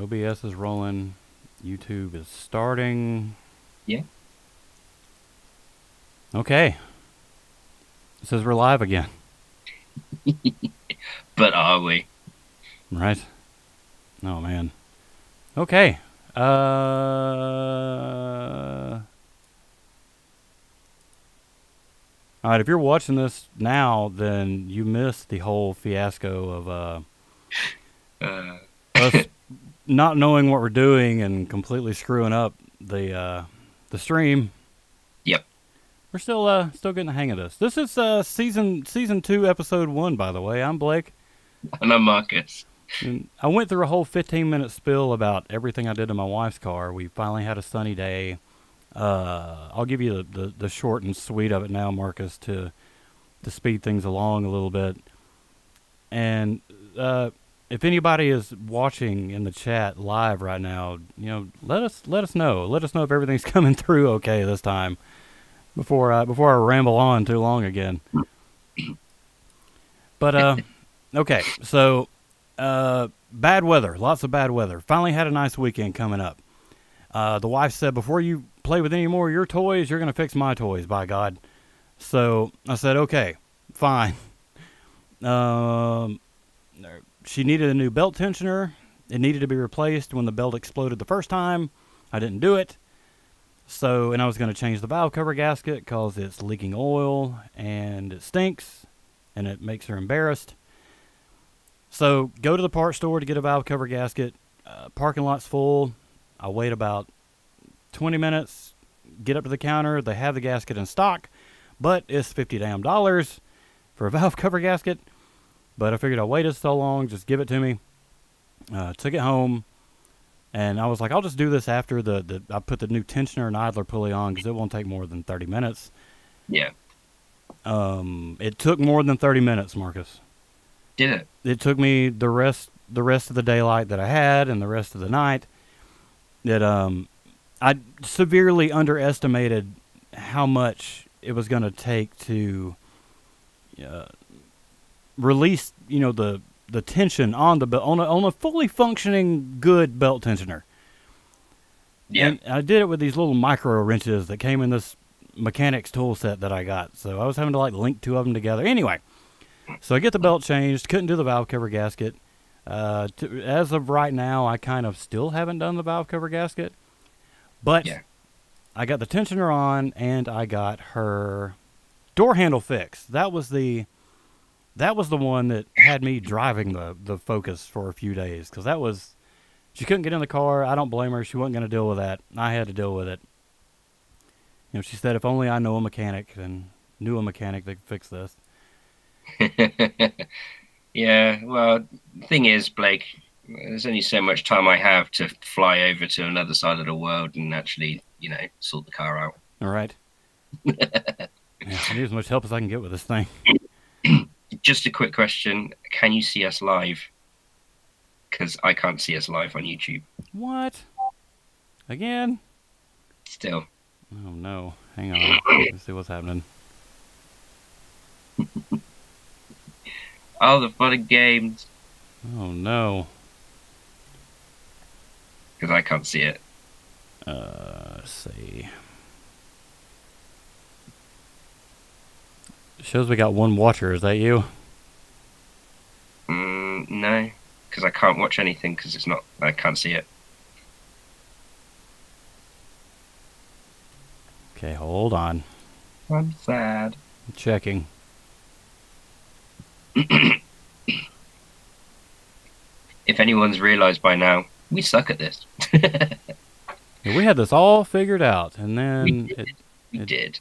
OBS is rolling. YouTube is starting. Yeah. Okay. It says we're live again. But are we? Right? Oh, man. Okay. Alright, if you're watching this now, then you missed the whole fiasco of us not knowing what we're doing and completely screwing up the stream. Yep. We're still getting the hang of this. This is season 2, episode 1, by the way. I'm Blake. And I'm Marcus. And I went through a whole 15-minute spill about everything I did to my wife's car. We finally had a sunny day. I'll give you the short and sweet of it now, Marcus, to speed things along a little bit. And if anybody is watching in the chat live right now, you know, let us know. Let us know if everything's coming through okay this time, before I ramble on too long again. But okay, so bad weather, lots of bad weather. Finally had a nice weekend coming up. The wife said, before you play with any more of your toys, you're going to fix my toys, by God. So I said, okay, fine. She needed a new belt tensioner. It needed to be replaced when the belt exploded the first time. I didn't do it. So, and I was going to change the valve cover gasket because it's leaking oil and it stinks and it makes her embarrassed. So, go to the parts store to get a valve cover gasket. Parking lot's full. I wait about 20 minutes, get up to the counter. They have the gasket in stock, but it's $50 damn for a valve cover gasket. But I figured I waited so long, just give it to me. Took it home, and I was like, I'll just do this after I put the new tensioner and idler pulley on because it won't take more than 30 minutes. Yeah. It took more than 30 minutes, Marcus. Did it? It took me the rest of the daylight that I had and the rest of the night. That I severely underestimated how much it was going to take to release, you know, the tension on the belt on a fully functioning good belt tensioner. Yeah. And I did it with these little micro wrenches that came in this mechanics tool set that I got. So I was having to like link two of them together. Anyway, so I get the belt changed. Couldn't do the valve cover gasket. As of right now, I kind of still haven't done the valve cover gasket, but yeah. I got the tensioner on and I got her door handle fixed. That was the one that had me driving the Focus for a few days, because she couldn't get in the car. I don't blame her. She wasn't going to deal with that. I had to deal with it. You know, she said, if only I knew a mechanic that could fix this. Yeah, well, the thing is, Blake, there's only so much time I have to fly over to another side of the world and actually, you know, sort the car out. All right. Yeah, I need as much help as I can get with this thing. Just a quick question. Can you see us live? Because I can't see us live on YouTube. What? Again? Still. Oh, no. Hang on. Let's see what's happening. All the fun and games. Oh, no. Because I can't see it. Let's see. It shows we got one watcher. Is that you? No. Because I can't watch anything because I can't see it. Okay, hold on. I'm sad. I'm checking. If anyone's realized by now, we suck at this. Yeah, we had this all figured out, and then we did.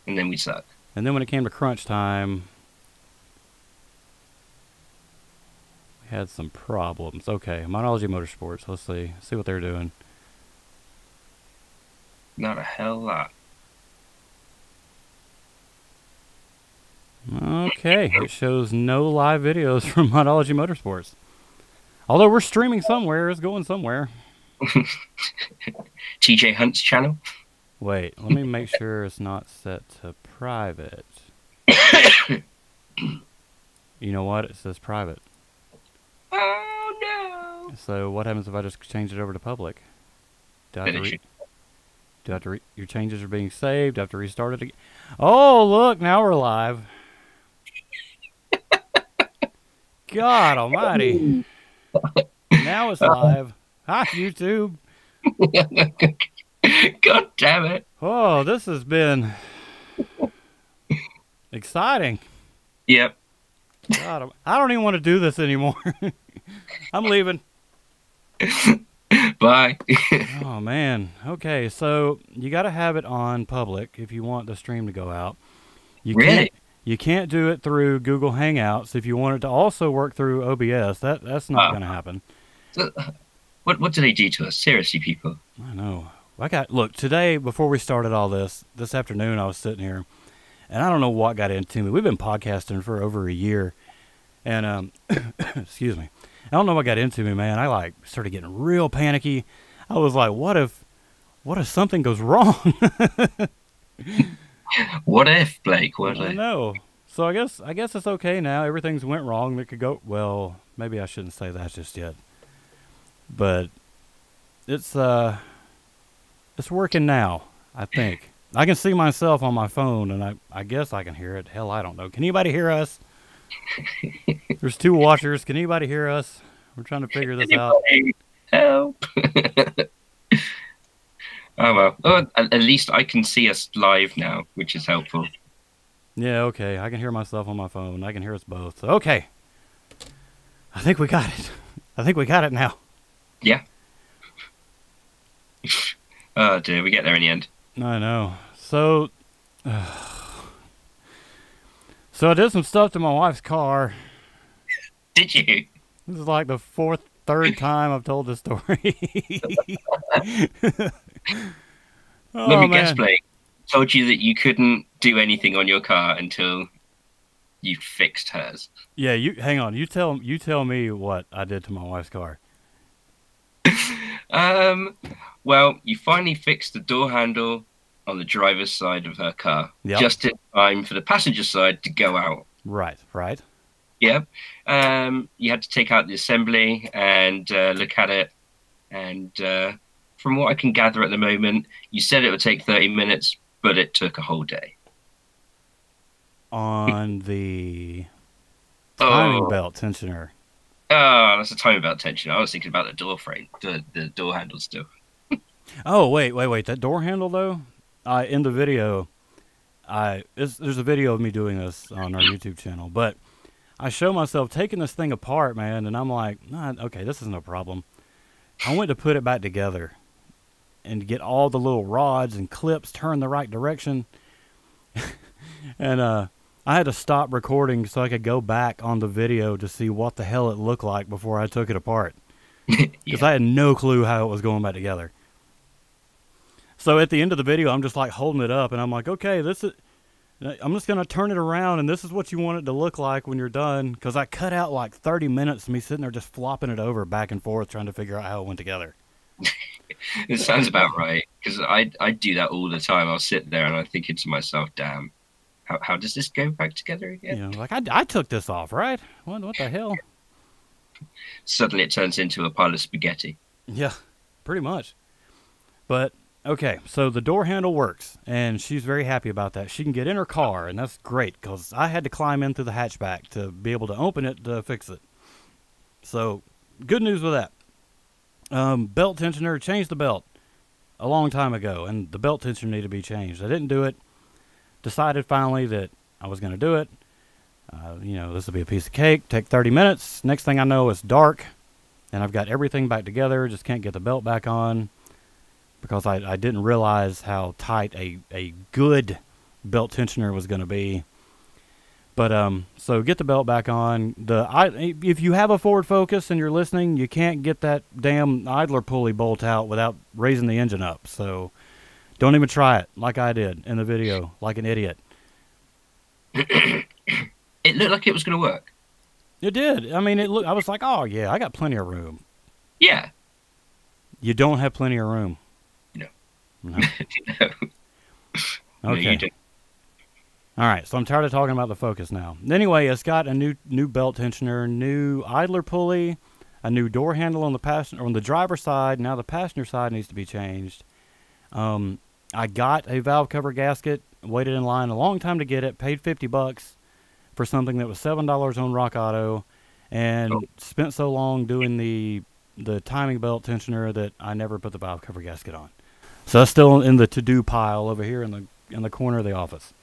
And then we suck. And then when it came to crunch time, we had some problems. Okay, Modology Motorsports. Let's see what they're doing. Not a hell lot. Okay, it shows no live videos from Modology Motorsports. Although we're streaming somewhere, it's going somewhere. TJ Hunt's channel? Wait, let me make sure it's not set to private. You know what? It says private. Oh, So what happens if I just change it over to public? Do I have to your changes are being saved? Do I have to restart it again? Oh, look, now we're live. God almighty. Now it's live. Hi, YouTube. God damn it. Oh, this has been exciting. Yep. God, I don't even want to do this anymore. I'm leaving. Bye. Oh, man. Okay, so you got to have it on public if you want the stream to go out. You can't do it through Google Hangouts. If you want it to also work through OBS, that's not going to happen. So, what do they do to us? Seriously, people. I know. Look, today, before we started all this afternoon, I was sitting here, and I don't know what got into me. We've been podcasting for over a year, and, excuse me. I don't know what got into me, man. I, started getting real panicky. I was like, what if something goes wrong? What if, Blake? I know. So I guess it's okay now. Everything's went wrong. That could go, well, maybe I shouldn't say that just yet. But it's working now, I think. I can see myself on my phone, and I guess I can hear it. Hell, I don't know. Can anybody hear us? There's 2 watchers. Can anybody hear us? We're trying to figure this out. Help. Oh, well. Oh, at least I can see us live now, which is helpful. Yeah, okay. I can hear myself on my phone. I can hear us both. Okay. I think we got it. I think we got it now. Yeah. Oh, dear. We get there in the end. I know. So I did some stuff to my wife's car. Did you? This is like the third time I've told this story. Let me guess, Blake. Told you that you couldn't do anything on your car until you fixed hers. Yeah, hang on. You tell me what I did to my wife's car. Well, you finally fixed the door handle on the driver's side of her car. Yep. Just in time for the passenger side to go out. Right. Yeah. You had to take out the assembly and look at it. And from what I can gather at the moment, you said it would take 30 minutes, but it took a whole day. On the timing belt tensioner. Oh, that's a timing belt tensioner. I was thinking about the door frame, the door handle still. Oh, wait. That door handle, though? In the video, there's a video of me doing this on our YouTube channel, but I show myself taking this thing apart, man, and I'm like, okay, this is no problem. I went to put it back together and get all the little rods and clips turned the right direction, and I had to stop recording so I could go back on the video to see what the hell it looked like before I took it apart, because I had no clue how it was going back together. So at the end of the video, I'm just like holding it up, and I'm like, okay, I'm just going to turn it around, and this is what you want it to look like when you're done, because I cut out like 30 minutes of me sitting there just flopping it over back and forth trying to figure out how it went together. It sounds about right, because I do that all the time. I'll sit there and I'm thinking to myself, damn, how does this go back together again? You know, like I took this off, right? What the hell? Suddenly it turns into a pile of spaghetti. Yeah, pretty much. But okay, so the door handle works, and she's very happy about that. She can get in her car, and that's great, because I had to climb in through the hatchback to be able to open it to fix it. So, good news with that. Belt tensioner, changed the belt a long time ago, and the belt tensioner needed to be changed. I didn't do it. Decided finally that I was going to do it. This will be a piece of cake, take 30 minutes. Next thing I know, it's dark, and I've got everything back together, just can't get the belt back on, because I didn't realize how tight a good belt tensioner was going to be. But so get the belt back on. If you have a Ford Focus and you're listening, you can't get that damn idler pulley bolt out without raising the engine up. So don't even try it like I did in the video, like an idiot. It looked like it was going to work. It did. I mean, I was like, oh yeah, I got plenty of room. Yeah. You don't have plenty of room. No. No. No. Okay. No, you don't. All right, so I'm tired of talking about the Focus now. Anyway, it's got a new belt tensioner, new idler pulley, a new door handle on the passenger, on the driver's side. Now the passenger side needs to be changed. I got a valve cover gasket, waited in line a long time to get it, paid $50 for something that was $7 on Rock Auto, and spent so long doing the timing belt tensioner that I never put the valve cover gasket on. So that's still in the to-do pile over here in the corner of the office.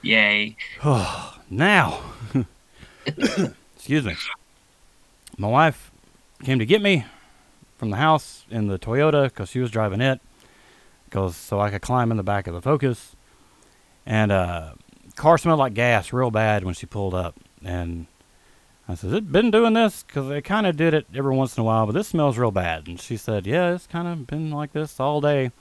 Yay. Now, excuse me. My wife came to get me from the house in the Toyota because she was driving it, so I could climb in the back of the Focus. And car smelled like gas real bad when she pulled up. And I said, "Has it been doing this?" Because it kind of did it every once in a while, but this smells real bad. And she said, "Yeah, it's kind of been like this all day."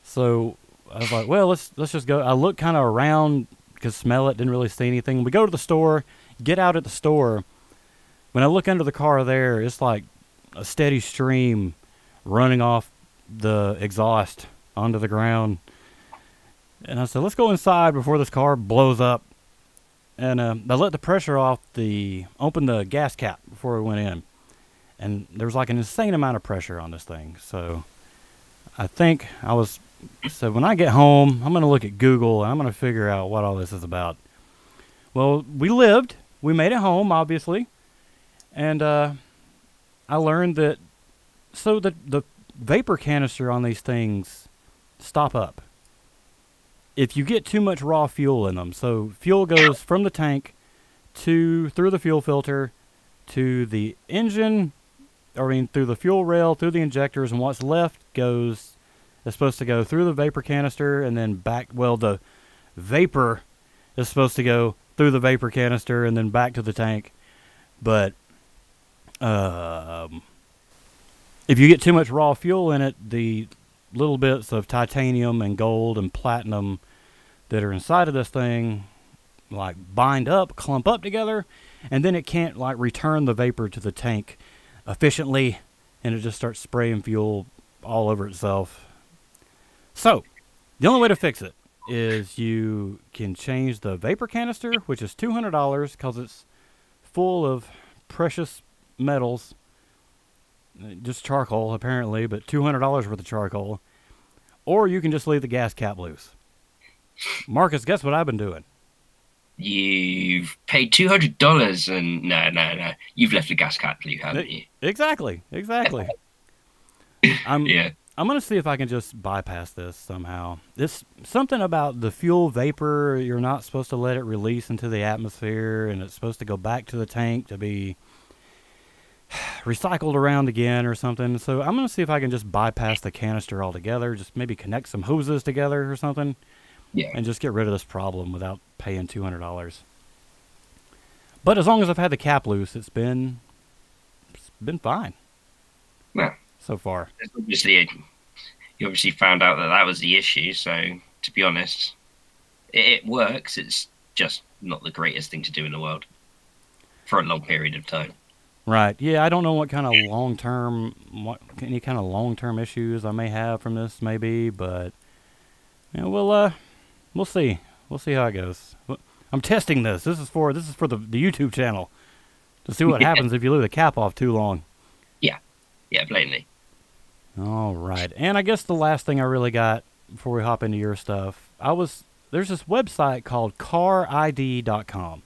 So I was like, "Well, let's just go." I looked kind of around, could smell it, didn't really see anything. We go to the store, get out at the store. When I look under the car there, it's like a steady stream running off the exhaust onto the ground. And I said, "Let's go inside before this car blows up." And I let the pressure off open the gas cap before we went in. And there was like an insane amount of pressure on this thing. So I think so when I get home, I'm going to look at Google and I'm going to figure out what all this is about. Well, we made it home, obviously. And I learned that, so the vapor canister on these things stop up if you get too much raw fuel in them. So fuel goes from the tank through the fuel filter to the engine, through the fuel rail, through the injectors, and what's left is supposed to go through the vapor canister and then back. Well, the vapor is supposed to go through the vapor canister and then back to the tank. But if you get too much raw fuel in it, the little bits of titanium and gold and platinum that are inside of this thing like bind up, clump up together, and then it can't like return the vapor to the tank efficiently, and it just starts spraying fuel all over itself. So the only way to fix it is you can change the vapor canister, which is $200 because it's full of precious metals, just charcoal apparently, but $200 worth of charcoal. Or you can just leave the gas cap loose. Marcus, guess what I've been doing? You've paid $200 and no. You've left the gas cap loose, haven't you? Exactly. Yeah. I'm going to see if I can just bypass this somehow. This something about the fuel vapor, you're not supposed to let it release into the atmosphere, and it's supposed to go back to the tank to be recycled around again or something. So I'm going to see if I can just bypass the canister altogether, just maybe connect some hoses together or something, and just get rid of this problem without paying $200. But as long as I've had the cap loose, it's been fine. Well, so far. You obviously found out that was the issue, so to be honest, it works. It's just not the greatest thing to do in the world for a long period of time. Right. Yeah, I don't know what kind of any kind of long-term issues I may have from this, maybe, but we'll see. We'll see how it goes. I'm testing this. This is for the YouTube channel to see what happens if you leave the cap off too long. Yeah, plainly. All right. And I guess the last thing I really got before we hop into your stuff, there's this website called carid.com.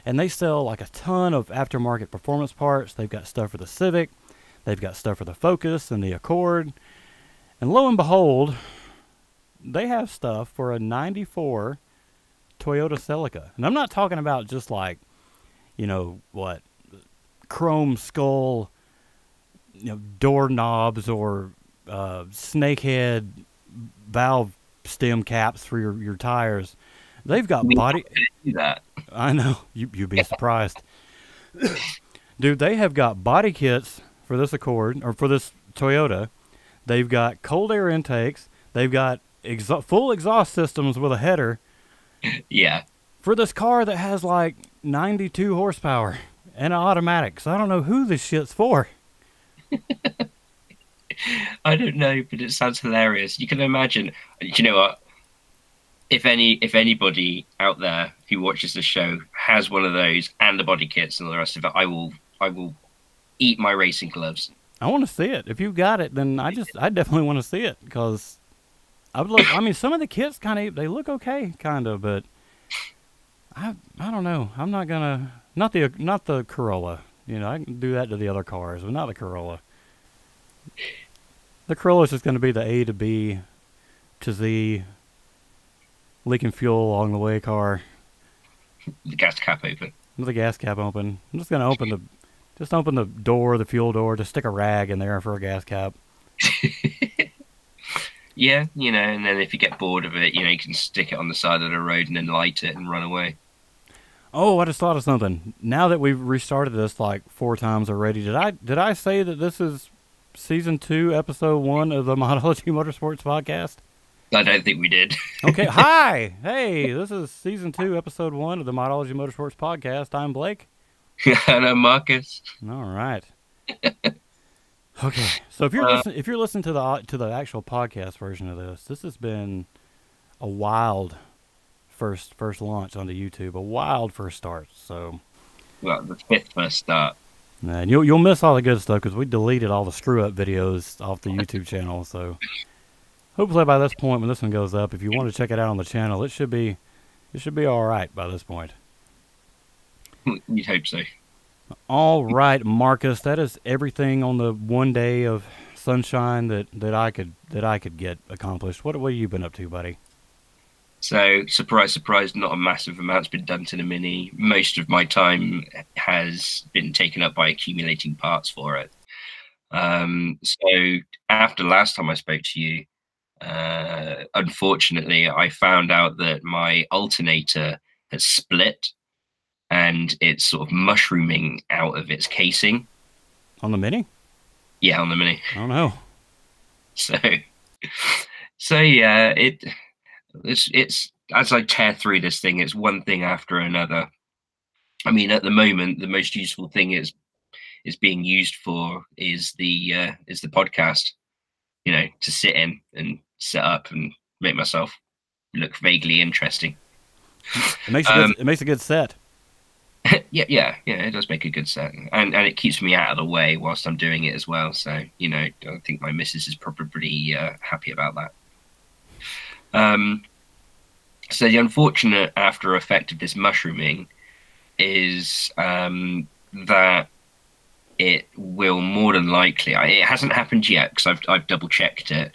And they sell like a ton of aftermarket performance parts. They've got stuff for the Civic. They've got stuff for the Focus and the Accord. And lo and behold, they have stuff for a 94 Toyota Celica. And I'm not talking about just like, chrome skull, doorknobs or snakehead valve stem caps for your tires. They've got body. That. I know. You'd be surprised. Dude, they have got body kits for this Accord, or for this Toyota. They've got cold air intakes. They've got full exhaust systems with a header. Yeah. For this car that has like 92 horsepower and an automatic. So I don't know who this shit's for. I don't know, but it sounds hilarious. You can imagine. You know what? If anybody out there who watches the show has one of those and the body kits and the rest of it, I will I will eat my racing gloves. I want to see it. If you've got it, then I definitely want to see it, because I would look. I mean, some of the kits they look okay, kind of, but I don't know. I'm not gonna not the Corolla. You know, I can do that to the other cars, but not the Corolla. The Corolla is just going to be the A to B to Z leaking fuel along the way car. The gas cap open. With the gas cap open. I'm just going to open the door, the fuel door, just stick a rag in there for a gas cap. Yeah, you know, and then if you get bored of it, you know, you can stick it on the side of the road and then light it and run away. Oh, I just thought of something. Now that we've restarted this like 4 times already, did I say that this is Season 2, Episode 1 of the Modology Motorsports podcast? I don't think we did. Okay, hi! Hey, this is Season 2, Episode 1 of the Modology Motorsports podcast. I'm Blake. And I'm Marcus. All right. Okay, so if you're listening to the actual podcast version of this has been a wild first launch onto YouTube, a wild first start. So, well, the 5th first start. And you'll miss all the good stuff because we deleted all the screw up videos off the YouTube channel. So, hopefully by this point when this one goes up, if you want to check it out on the channel, it should be all right by this point. You'd hope so. All right, Marcus, that is everything on the one day of sunshine that I could get accomplished. What have you been up to, buddy? So, surprise, surprise, not a massive amount's been done to the Mini. Most of my time has been taken up by accumulating parts for it. So, after last time I spoke to you, unfortunately, I found out that my alternator has split and it's sort of mushrooming out of its casing. On the Mini? Yeah, on the Mini. I don't know. So yeah, it's as I tear through this thing, it's one thing after another. I mean, at the moment, the most useful thing is being used for is the podcast. You know, to sit in and set up and make myself look vaguely interesting. It makes a good set. Yeah, it does make a good set, and it keeps me out of the way whilst I'm doing it as well. So, you know, I think my missus is probably happy about that. So the unfortunate after effect of this mushrooming is that it will more than likely, it hasn't happened yet because I've double checked it,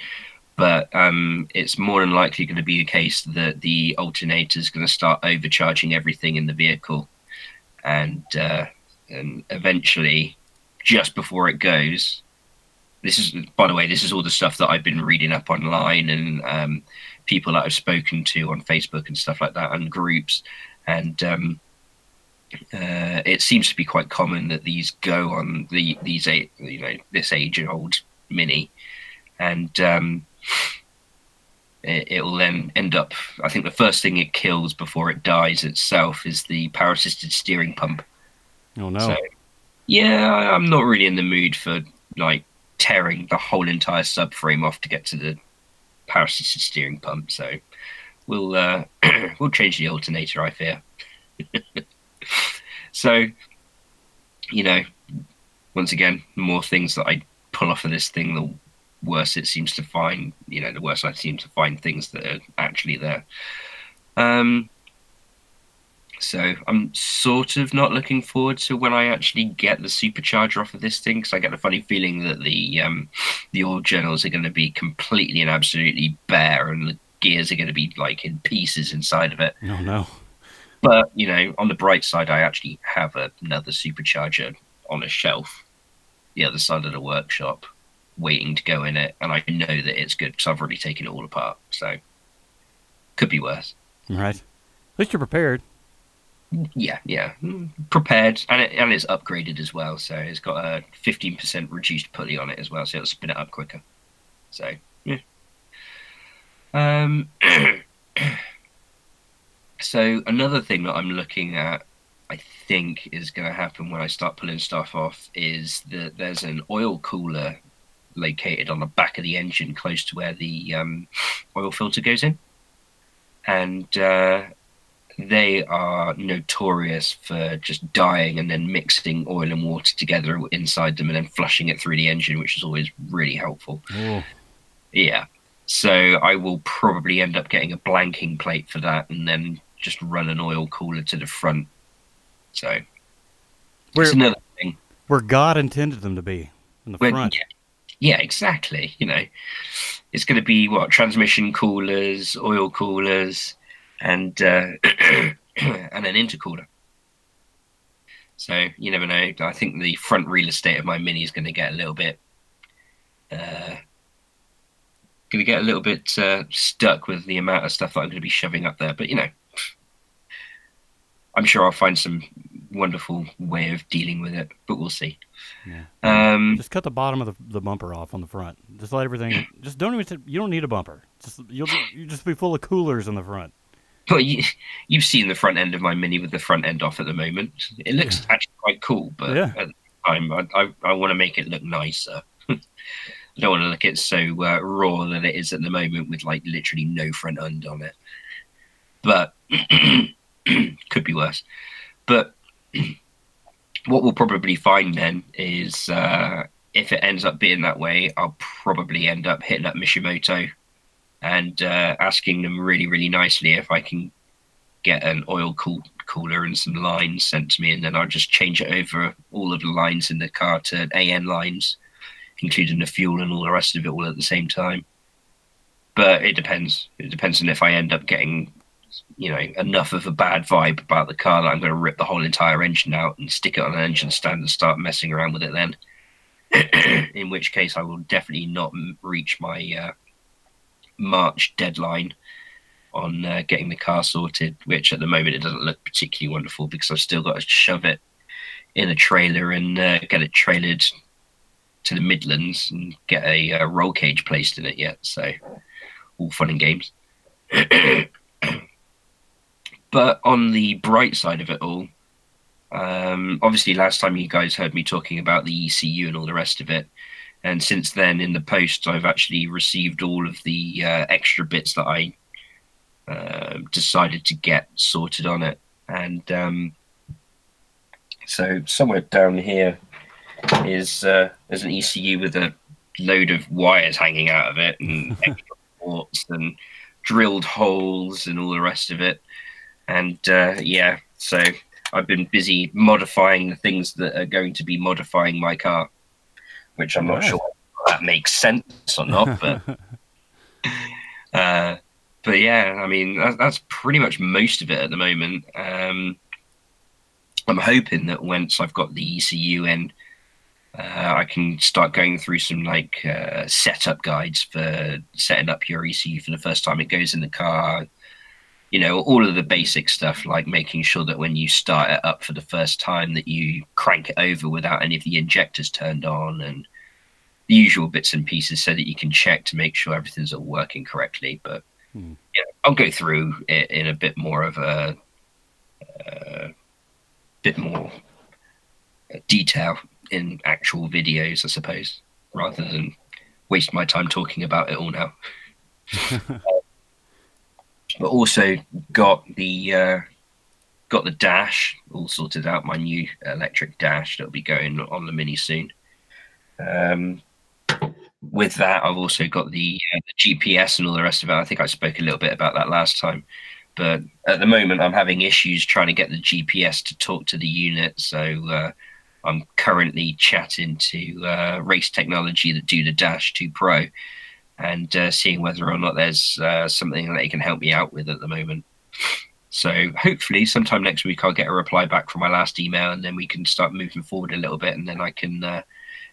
but it's more than likely going to be the case that the alternator is going to start overcharging everything in the vehicle. And eventually, just before it goes, this is, by the way, this is all the stuff that I've been reading up online and people that I've spoken to on Facebook and stuff like that, and groups. And it seems to be quite common that these go on this age-old Mini, and it will then end up, I think the first thing it kills before it dies itself is the power assisted steering pump. Oh no. So, yeah, I'm not really in the mood for like tearing the whole entire subframe off to get to the power assisted steering pump. So we'll we'll change the alternator, I fear. So, you know, once again, the more things that I pull off of this thing, the worse it seems to find, you know, the worse I seem to find things that are actually there. So I'm sort of not looking forward to when I actually get the supercharger off of this thing, because I get a funny feeling that the oil journals are going to be completely and absolutely bare, and the gears are going to be like in pieces inside of it. No, no. But, you know, on the bright side, I actually have another supercharger on a shelf the other side of the workshop, waiting to go in it, and I know that it's good because I've already taken it all apart. So could be worse. Right. At least you're prepared. Yeah, prepared, and it's upgraded as well. So it's got a 15% reduced pulley on it as well, so it'll spin it up quicker. So yeah. So another thing that I'm looking at, I think is going to happen when I start pulling stuff off, is that there's an oil cooler located on the back of the engine close to where the oil filter goes in, and they are notorious for just dying and then mixing oil and water together inside them and then flushing it through the engine, which is always really helpful. Oh. Yeah. So I will probably end up getting a blanking plate for that and then just run an oil cooler to the front. So it's another thing. Where God intended them to be, in the front. Yeah, exactly. You know, it's going to be what, transmission coolers, oil coolers, and and an intercooler. So you never know. I think the front real estate of my Mini is going to get a little bit stuck with the amount of stuff that I'm going to be shoving up there. But you know, I'm sure I'll find some wonderful way of dealing with it, but we'll see. Yeah. Just cut the bottom of the bumper off on the front. Just let everything. Just don't even. You don't need a bumper. You'll just be full of coolers in the front. Well, you've seen the front end of my Mini with the front end off at the moment. It looks actually quite cool, but at the time, I want to make it look nicer. I don't want to look it so raw that it is at the moment with like literally no front end on it. But could be worse. But what we'll probably find then is if it ends up being that way, I'll probably end up hitting up Mishimoto and asking them really, really nicely if I can get an oil cooler and some lines sent to me, and then I'll just change it over all of the lines in the car to AN lines, including the fuel and all the rest of it all at the same time. But it depends. It depends on if I end up getting, you know, enough of a bad vibe about the car that I'm going to rip the whole entire engine out and stick it on an engine stand and start messing around with it then. In which case I will definitely not reach my March deadline on getting the car sorted, which at the moment it doesn't look particularly wonderful because I've still got to shove it in a trailer and get it trailered to the Midlands and get a roll cage placed in it yet. So all fun and games. But on the bright side of it all, obviously last time you guys heard me talking about the ECU and all the rest of it, and since then in the post I've actually received all of the extra bits that I decided to get sorted on it. And so somewhere down here is there's an ECU with a load of wires hanging out of it and extra ports and drilled holes and all the rest of it. And yeah, so I've been busy modifying the things that are going to be modifying my car, which I'm not sure if that makes sense or not, but yeah, I mean, that's pretty much most of it at the moment. I'm hoping that once I've got the ECU in, I can start going through some like setup guides for setting up your ECU for the first time it goes in the car. You know, all of the basic stuff, like making sure that when you start it up for the first time that you crank it over without any of the injectors turned on, and the usual bits and pieces so that you can check to make sure everything's all working correctly. But yeah, I'll go through it in a bit more of a bit more detail in actual videos, I suppose, rather than waste my time talking about it all now. But also got the dash all sorted out, my new electric dash that'll be going on the Mini soon. With that, I've also got the GPS and all the rest of it. I think I spoke a little bit about that last time. But at the moment, I'm having issues trying to get the GPS to talk to the unit. So I'm currently chatting to Race Technology that do the Dash 2 Pro and seeing whether or not there's something that they can help me out with at the moment. So hopefully sometime next week I'll get a reply back from my last email, and then we can start moving forward a little bit, and then I can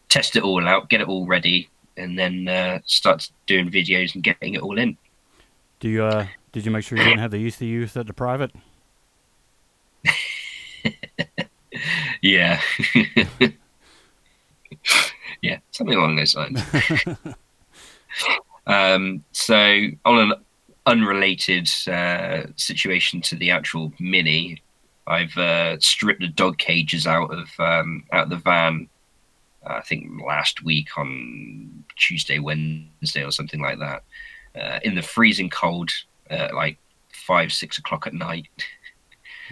test it all out, get it all ready, and then start doing videos and getting it all in. Do you did you make sure you didn't have the ECU set to private? Yeah. Yeah, something along those lines. So on an unrelated situation to the actual Mini, I've stripped the dog cages out of the van. I think last week on Tuesday, Wednesday, or something like that, in the freezing cold, like 5, 6 o'clock at night.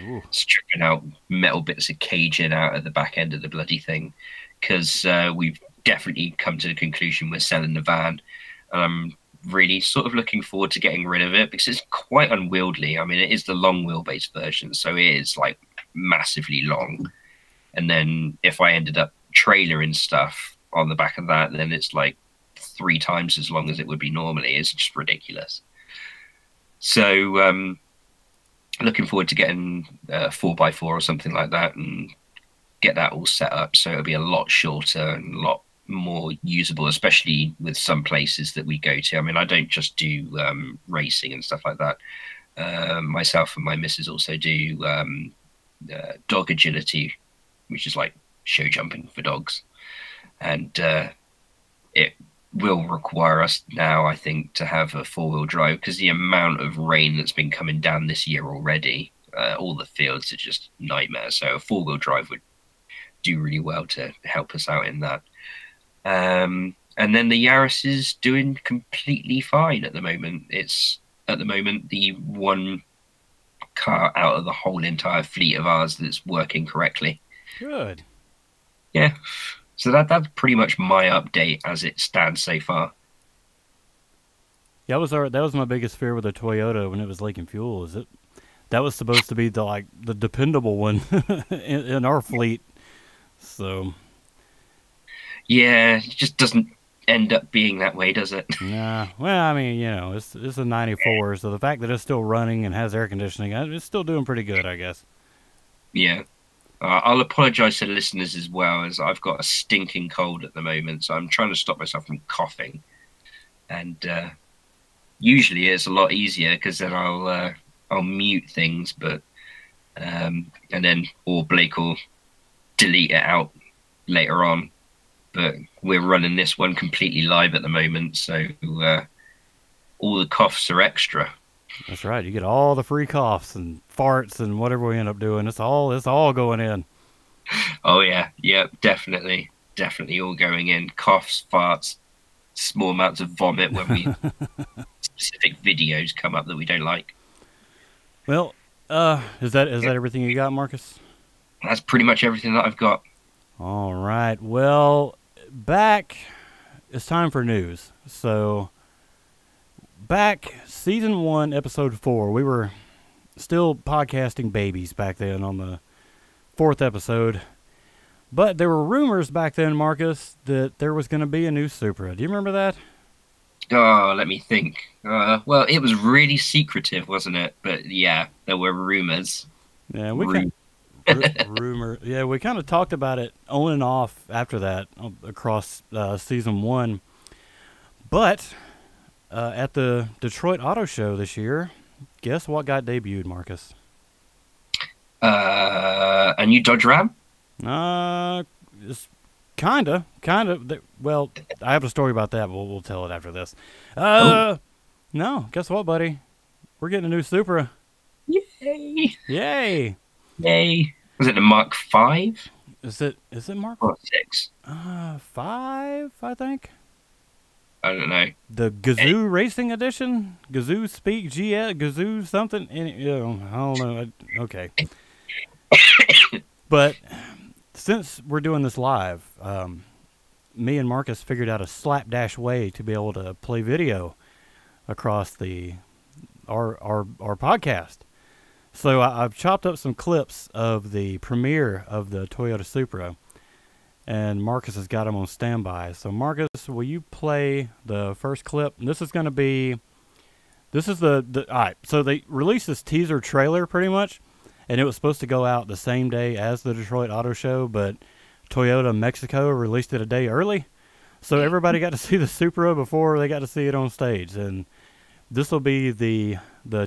Ooh. stripping out metal bits of caging out of the back end of the bloody thing, because we've definitely come to the conclusion we're selling the van. And I'm really sort of looking forward to getting rid of it because it's quite unwieldy. I mean, it is the long wheelbase version, so it is like massively long. And then if I ended up trailering stuff on the back of that, then it's like 3 times as long as it would be normally. It's just ridiculous. So looking forward to getting a 4x4 or something like that and get that all set up, so it'll be a lot shorter and a lot more usable, especially with some places that we go to. I mean, I don't just do racing and stuff like that. Myself and my missus also do dog agility, which is like show jumping for dogs. And it will require us now, I think, to have a 4-wheel drive because the amount of rain that's been coming down this year already, all the fields are just nightmares. So a 4-wheel drive would do really well to help us out in that. And then the Yaris is doing completely fine at the moment. It's at the moment the one car out of the whole entire fleet of ours that's working correctly. Good. Yeah. So that's pretty much my update as it stands so far. Yeah, that was my biggest fear with the Toyota when it was leaking fuel. Is that was supposed to be the dependable one in our fleet. So yeah, it just doesn't end up being that way, does it? Nah. Well, I mean, you know, it's a 94, so the fact that it's still running and has air conditioning, it's still doing pretty good, I guess. Yeah. I'll apologize to the listeners as well, as I've got a stinking cold at the moment, so I'm trying to stop myself from coughing. And usually it's a lot easier because then I'll mute things, but and then or Blake will delete it out later on. But we're running this one completely live at the moment, so all the coughs are extra. That's right. You get all the free coughs and farts and whatever we end up doing. It's all going in. Oh yeah, definitely all going in. Coughs, farts, small amounts of vomit when we specific videos come up that we don't like. Well, is that everything you got, Marcus? That's pretty much everything that I've got. All right. Well, it's time for news. So back season 1, episode 4, we were still podcasting babies back then on the 4th episode. But there were rumors back then, Marcus, that there was going to be a new Supra. Do you remember that? Oh, let me think. Well, it was really secretive, wasn't it? But yeah, there were rumors. Yeah, rumor. Yeah, we kind of talked about it on and off after that across season 1. But at the Detroit Auto Show this year, guess what got debuted, Marcus? A new Dodge Ram? It's kind of. Well, I have a story about that, but we'll tell it after this. No, guess what, buddy? We're getting a new Supra. Yay! Yay! Yay! Was it the Mark 5? Is it Mark? Or 6? 5, I think. I don't know. The Gazoo Racing Edition? Gazoo Speak GS? Gazoo something? I don't know. Okay. But since we're doing this live, me and Marcus figured out a slapdash way to be able to play video across our podcast. So I've chopped up some clips of the premiere of the Toyota Supra, and Marcus has got them on standby. So Marcus, will you play the first clip? And this is going to be, all right, so they released this teaser trailer pretty much, and it was supposed to go out the same day as the Detroit Auto Show, but Toyota Mexico released it a day early. So everybody got to see the Supra before they got to see it on stage. And this will be the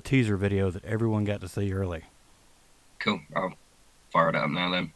teaser video that everyone got to see early. Cool. I'll fire it up now then.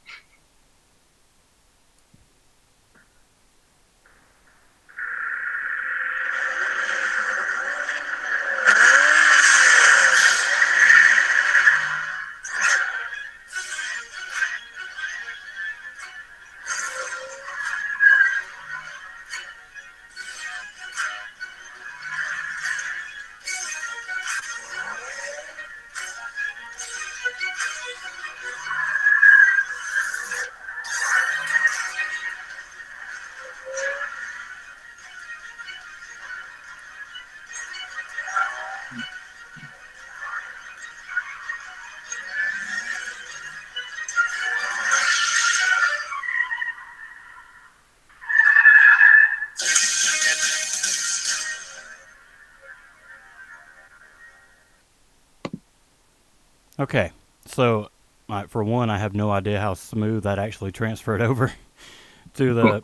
Okay, so for one, I have no idea how smooth that actually transferred over to the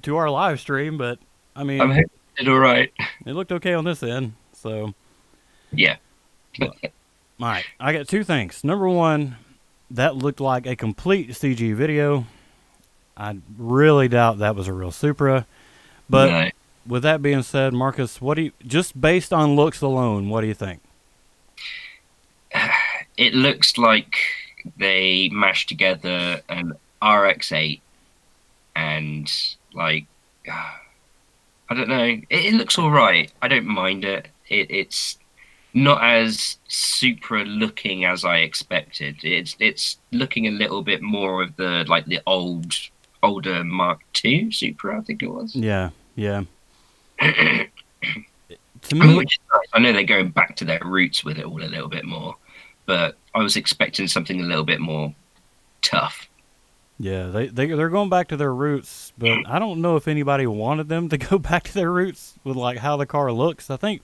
to our live stream, but I I'm mean, hoping it did all right. it looked okay on this end. So, Yeah. all right, I got two things. Number one, that looked like a complete CG video. I really doubt that was a real Supra. But No. with that being said, Marcus, what do you, just based on looks alone, what do you think? It looks like they mashed together an RX-8 and like I don't know. It looks all right. I don't mind it. It's not as Supra looking as I expected. It's looking a little bit more of the like the older Mark II Supra, I think it was. Yeah, yeah. To I mean, me, which is nice. I know they're going back to their roots with it all a little bit more, but I was expecting something a little bit more tough. yeah, they're going back to their roots, but I don't know if anybody wanted them to go back to their roots with like how the car looks. I think,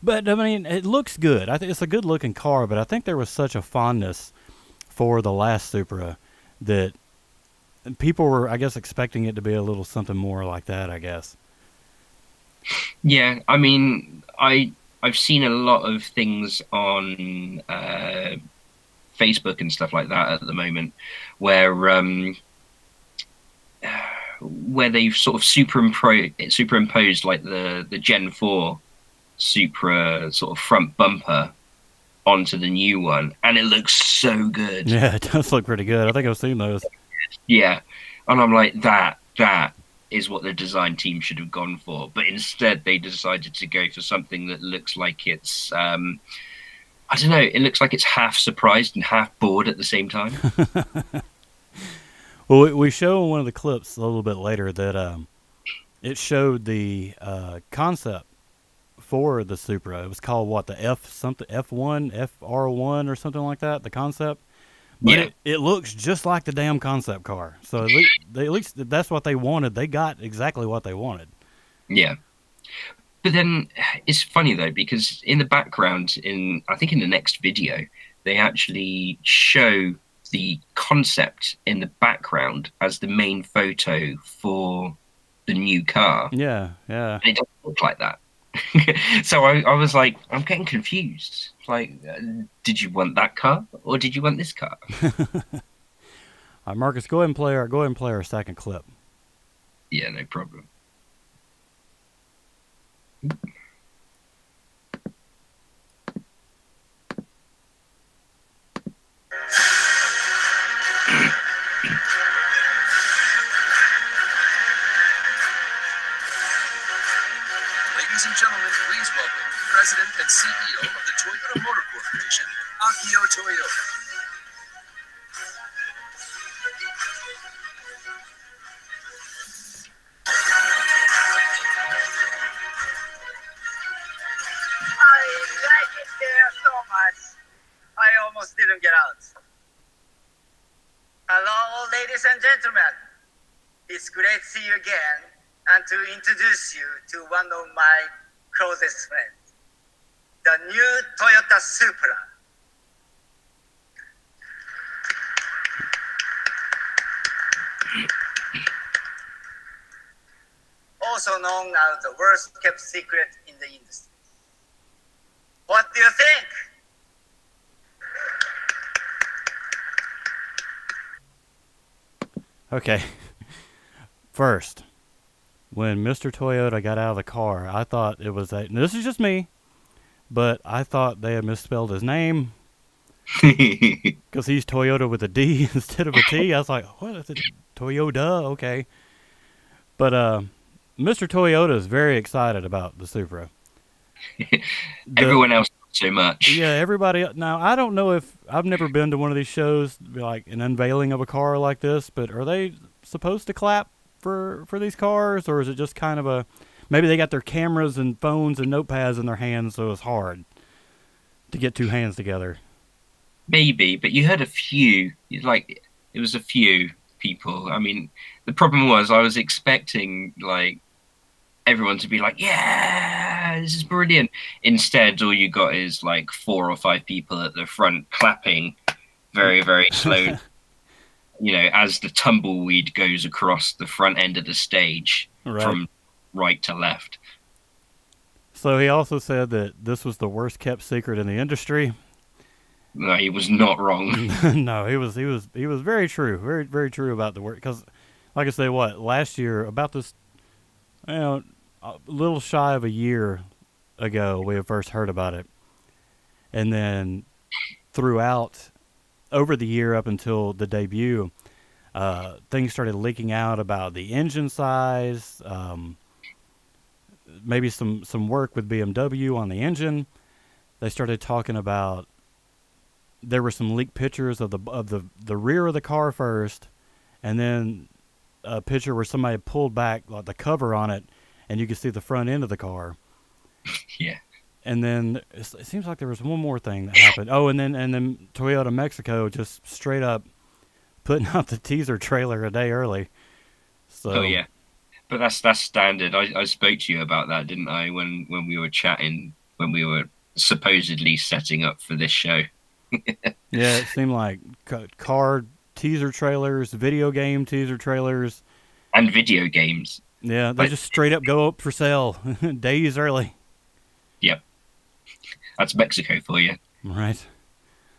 but I mean, it looks good. I think it's a good looking car, but I think there was such a fondness for the last Supra that people were, I guess, expecting it to be a little something more like that, I guess. Yeah, I mean, I've seen a lot of things on Facebook and stuff like that at the moment, where they've sort of superimposed like the Gen 4 Supra sort of front bumper onto the new one, and it looks so good. Yeah, it does look pretty good. I think I've seen those. Yeah, and I'm like, that is what the design team should have gone for, but instead they decided to go for something that looks like it's I don't know, it looks like it's half surprised and half bored at the same time. Well, we show in one of the clips a little bit later that it showed the concept for the Supra. It was called what, the F1 FR1 or something like that. The concept, but Yeah. it looks just like the damn concept car. So at least that's what they wanted. They got exactly what they wanted. Yeah. But then it's funny though, because in the background, I think in the next video, they actually show the concept in the background as the main photo for the new car. Yeah, yeah. And it doesn't look like that. So I was like, I'm getting confused. Like, did you want that car or did you want this car? All right, Marcus, go ahead and play our second clip. Yeah, no problem. Ladies and gentlemen, please welcome President and CEO of the Toyota Motor Corporation, Akio Toyota. I like it there so much. I almost didn't get out. Hello, ladies and gentlemen. It's great to see you again and to introduce you to one of my closest friends, the new Toyota Supra. Also known as the worst kept secret in the industry. What do you think? Okay. First, when Mr. Toyota got out of the car, I thought it was a. This is just me, but I thought they had misspelled his name because he's Toyota with a D instead of a T. I was like, what is it? Toyota? Okay. But Mr. Toyota is very excited about the Supra. Everyone else not so much. Yeah, everybody. Now, I don't know if I've never been to one of these shows, like an unveiling of a car like this, but are they supposed to clap for these cars, or is it just kind of a, maybe they got their cameras and phones and notepads in their hands, so it's hard to get two hands together? Maybe, but you heard a few, like, it was a few people. I mean, the problem was I was expecting, like, everyone to be like, yeah, yeah, this is brilliant. Instead, all you got is like 4 or 5 people at the front clapping very, very slow, as the tumbleweed goes across the front end of the stage from right to left. So he also said that this was the worst kept secret in the industry. No, he was not wrong. No, he was very true, very, very true about the work. Because, like I say, last year about this, a little shy of a year ago, we had first heard about it, and then throughout over the year up until the debut, things started leaking out about the engine size, maybe some work with BMW on the engine. They started talking about. There were some leaked pictures of the rear of the car first, and then a picture where somebody pulled back like the cover on it, and you could see the front end of the car. Yeah. And then it seems like there was one more thing that happened. Oh, and then Toyota Mexico just straight up putting out the teaser trailer a day early. So. Oh yeah, but that's standard. I spoke to you about that, didn't I? When we were chatting, when we were supposedly setting up for this show. Yeah, it seemed like car teaser trailers, video game teaser trailers. And video games. Yeah, they just straight up go up for sale days early. Yep. That's Mexico for you. Right.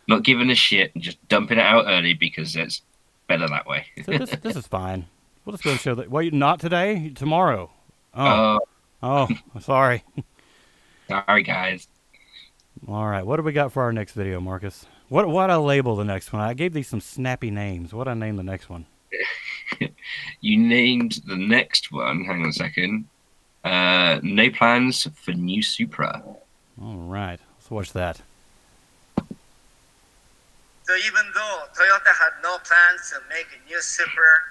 Not giving a shit and just dumping it out early because it's better that way. So this is fine. We'll just go show that. Wait, not today? Tomorrow. Oh, sorry. Sorry, guys. All right, what do we got for our next video, Marcus? What I label the next one? I gave these some snappy names. What I name the next one? You named the next one. Hang on a second. No plans for new Supra. All right, let's watch that. So even though Toyota had no plans to make a new Supra,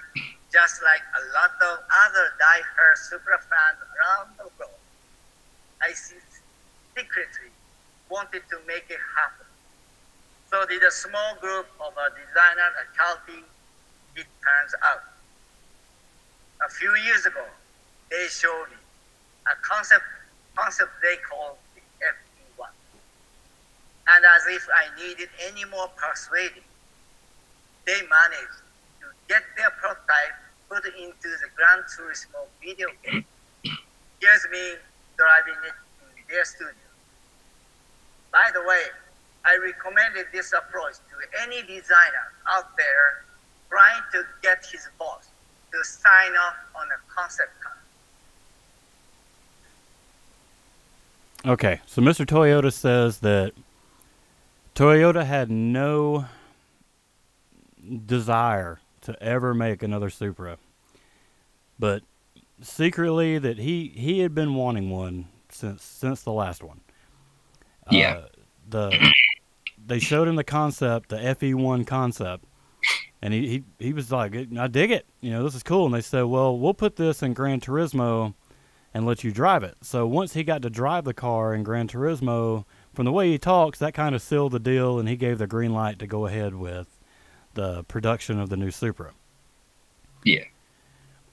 just like a lot of other die-hard Supra fans around the world, I secretly wanted to make it happen. So did a small group of designers at Calvi, it turns out. A few years ago, they showed me a concept they call the FE1. And as if I needed any more persuading, they managed to get their prototype put into the Gran Turismo video game. Here's me driving it in their studio. By the way, I recommended this approach to any designer out there trying to get his boss to sign off on a concept car. Okay, so Mr. Toyota says that Toyota had no desire to ever make another Supra, but secretly that he had been wanting one since the last one. Yeah. They showed him the concept, the FE1 concept, and he was like, I dig it. This is cool. And they said, well, we'll put this in Gran Turismo and let you drive it. So once he got to drive the car in Gran Turismo, from the way he talks, that kind of sealed the deal, and he gave the green light to go ahead with the production of the new Supra. Yeah.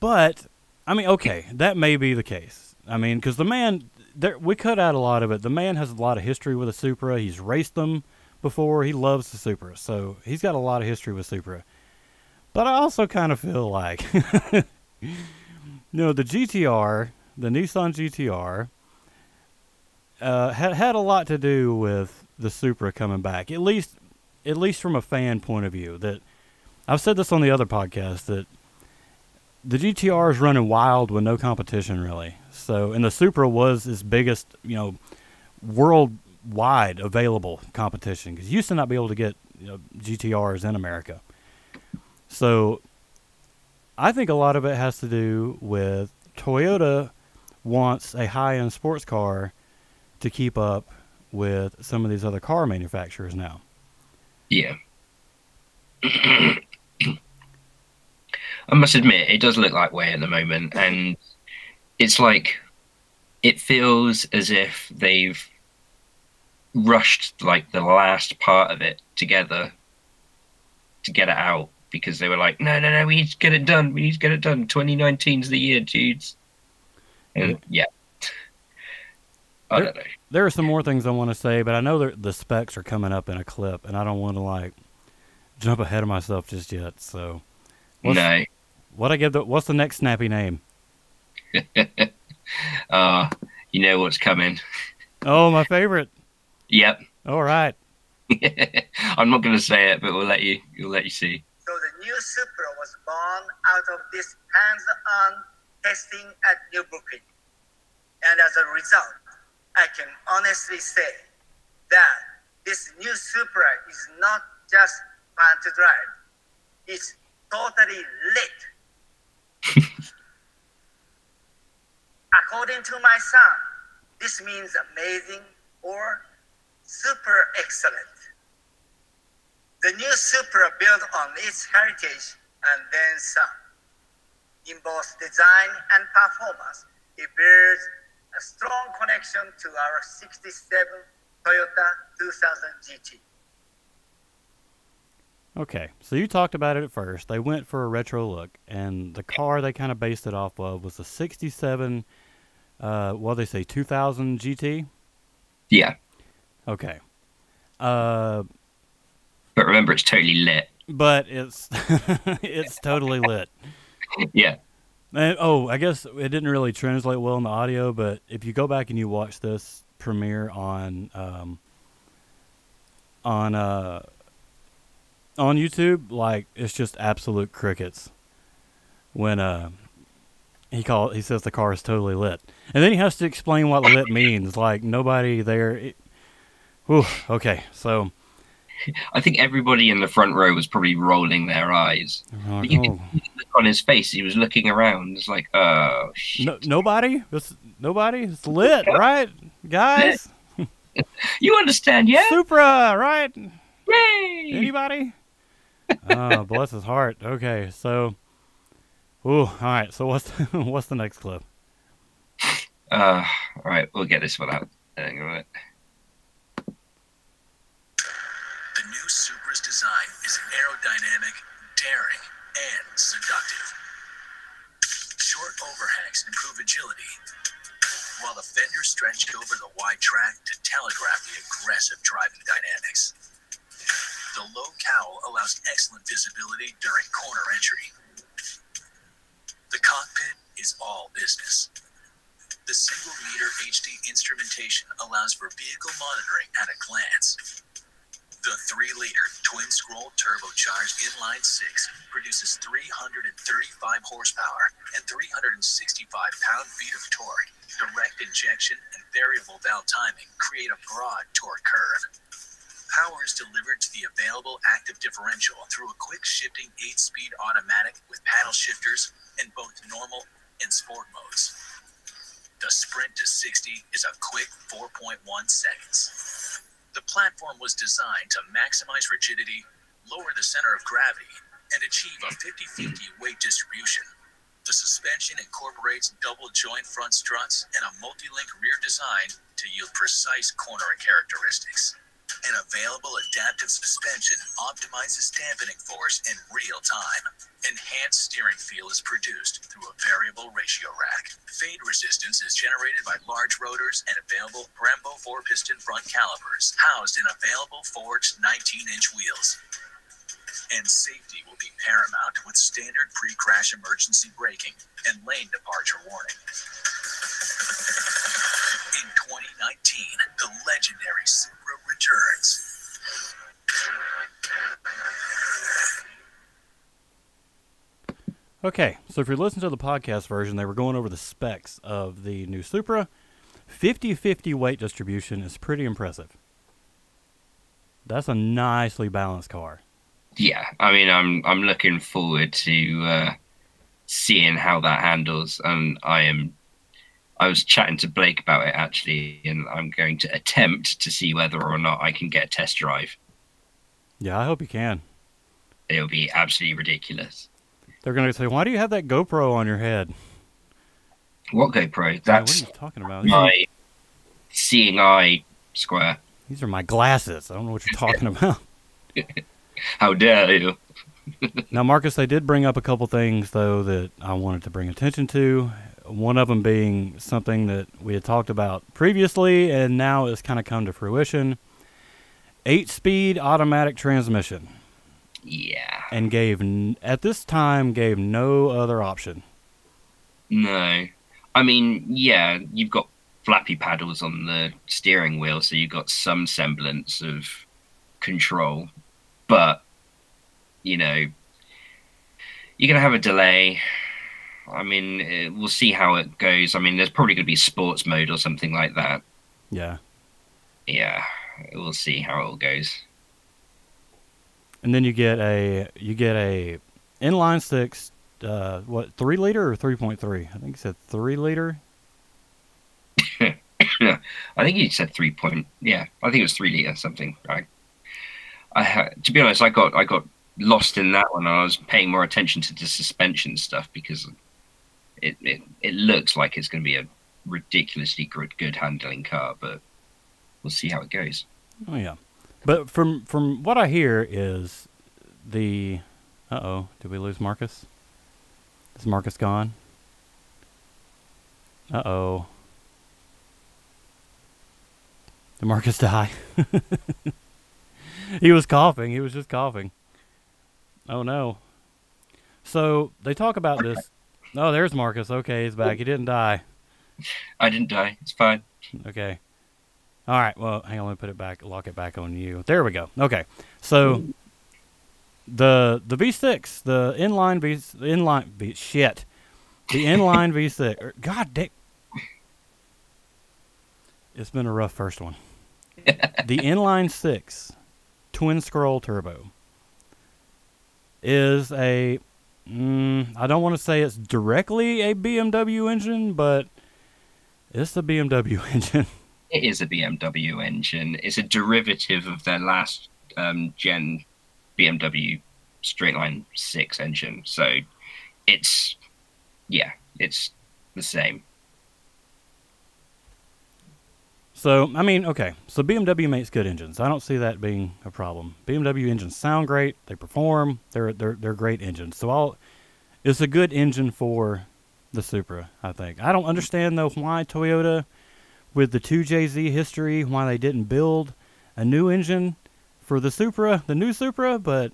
But, I mean, okay, that may be the case. I mean, because the man, we cut out a lot of it. The man has a lot of history with a Supra. He's raced them before. He loves the Supra. So he's got a lot of history with Supra. But I also kind of feel like, the GTR, the Nissan GTR, had a lot to do with the Supra coming back. At least from a fan point of view. That I've said this on the other podcast, that the GTR is running wild with no competition, really. So, and the Supra was its biggest, worldwide available competition, because you used to not be able to get GTRs in America. So, I think a lot of it has to do with Toyota wants a high-end sports car to keep up with some of these other car manufacturers now. Yeah. I must admit, it does look that way at the moment, and it's like, it feels as if they've rushed like the last part of it together to get it out, because they were like, no, we need to get it done. 2019's the year, dudes. And yeah. I don't know. There are some more things I want to say, but I know the specs are coming up in a clip, and I don't want to like jump ahead of myself just yet. So, what's the next snappy name? You know what's coming. Oh, my favorite. Yep. All right. I'm not going to say it, but we'll let you see. So the new Supra was born out of this hands-on testing at Nürburgring. And as a result, I can honestly say that this new Supra is not just fun to drive. It's totally lit. According to my son, this means amazing or super excellent. The new Supra built on its heritage and then some. In both design and performance, it bears a strong connection to our 67 Toyota 2000 GT. Okay, so you talked about it at first. They went for a retro look, and the car they kind of based it off of was the 67, what they say, 2000 GT? Yeah. Okay. But remember, it's totally lit. But it's it's totally lit. Yeah. And, I guess it didn't really translate well in the audio, but if you go back and you watch this premiere on YouTube, like, it's just absolute crickets when he says the car is totally lit, and then he has to explain what lit means. Like, nobody there. Okay, so I think everybody in the front row was probably rolling their eyes. Like, you can see the look on his face. He was looking around. It's like, oh, shit. Nobody. It's lit, right, guys? You understand, yeah? Supra, right? Yay! Anybody? Oh, bless his heart. Okay, so, all right. So what's the next clip? All right, we'll get this one out. Hang on. The new Supra's design is aerodynamic, daring, and seductive. Short overhangs improve agility, while the fenders stretch over the wide track to telegraph the aggressive driving dynamics. The low cowl allows excellent visibility during corner entry. The cockpit is all business. The single-meter HD instrumentation allows for vehicle monitoring at a glance. The 3-liter twin-scroll turbocharged inline-six produces 335 horsepower and 365 pound-feet of torque. Direct injection and variable valve timing create a broad torque curve. Power is delivered to the available active differential through a quick-shifting 8-speed automatic with paddle shifters in both normal and sport modes. The sprint to 60 is a quick 4.1 seconds. The platform was designed to maximize rigidity, lower the center of gravity, and achieve a 50-50 weight distribution. The suspension incorporates double-joint front struts and a multi-link rear design to yield precise cornering characteristics. An available adaptive suspension optimizes dampening force in real time. Enhanced steering feel is produced through a variable ratio rack. Fade resistance is generated by large rotors and available Brembo 4-piston front calipers, housed in available forged 19-inch wheels. And safety will be paramount with standard pre-crash emergency braking and lane departure warning. In 2019, the legendary Supra returns. Okay, so if you're listening to the podcast version, they were going over the specs of the new Supra. 50-50 weight distribution is pretty impressive. That's a nicely balanced car. Yeah, I mean, I'm looking forward to seeing how that handles, and I was chatting to Blake about it actually, and I'm going to attempt to see whether or not I can get a test drive. Yeah, I hope you can. It'll be absolutely ridiculous. They're going to say, "Why do you have that GoPro on your head?" What GoPro? What That's are you talking about? my seeing eye square. These are my glasses. I don't know what you're talking about. How dare you? Now, Marcus, they did bring up a couple things, though, that I wanted to bring attention to. One of them being something that we had talked about previously, and now it's kind of come to fruition. 8-speed automatic transmission. Yeah. And at this time, gave no other option. No. I mean, yeah, you've got flappy paddles on the steering wheel, so you've got some semblance of control. But, you know, you're going to have a delay. I mean, we'll see how it goes. I mean, there's probably going to be sports mode or something like that. Yeah. Yeah, we'll see how it all goes. And then you get a inline six, what, 3 liter or 3.3? I think it said 3 liter. I think you said 3 point. Yeah, I think it was 3 liter something. To be honest, I got lost in that one. I was paying more attention to the suspension stuff because it looks like it's going to be a ridiculously good handling car, but we'll see how it goes. Oh yeah, but from what I hear is the did we lose Marcus? Is Marcus gone? Did Marcus die? He was coughing. He was just coughing. Oh no. So they talk about this. Oh, there's Marcus. Okay, he's back. He didn't die. I didn't die. It's fine. Okay. All right. Well, hang on. Let me put it back. Lock it back on you. There we go. Okay. So the V6, the inline V6. God damn. It's been a rough first one. The inline 6 twin scroll turbo is I don't want to say it's directly a BMW engine, but it's a BMW engine. It is a BMW engine. It's a derivative of their last gen BMW Straightline 6 engine. So it's the same. So, I mean, okay. So BMW makes good engines. I don't see that being a problem. BMW engines sound great. They perform. They're great engines. So it's a good engine for the Supra, I think. I don't understand, though, why Toyota, with the 2JZ history, why they didn't build a new engine for the Supra, the new Supra, but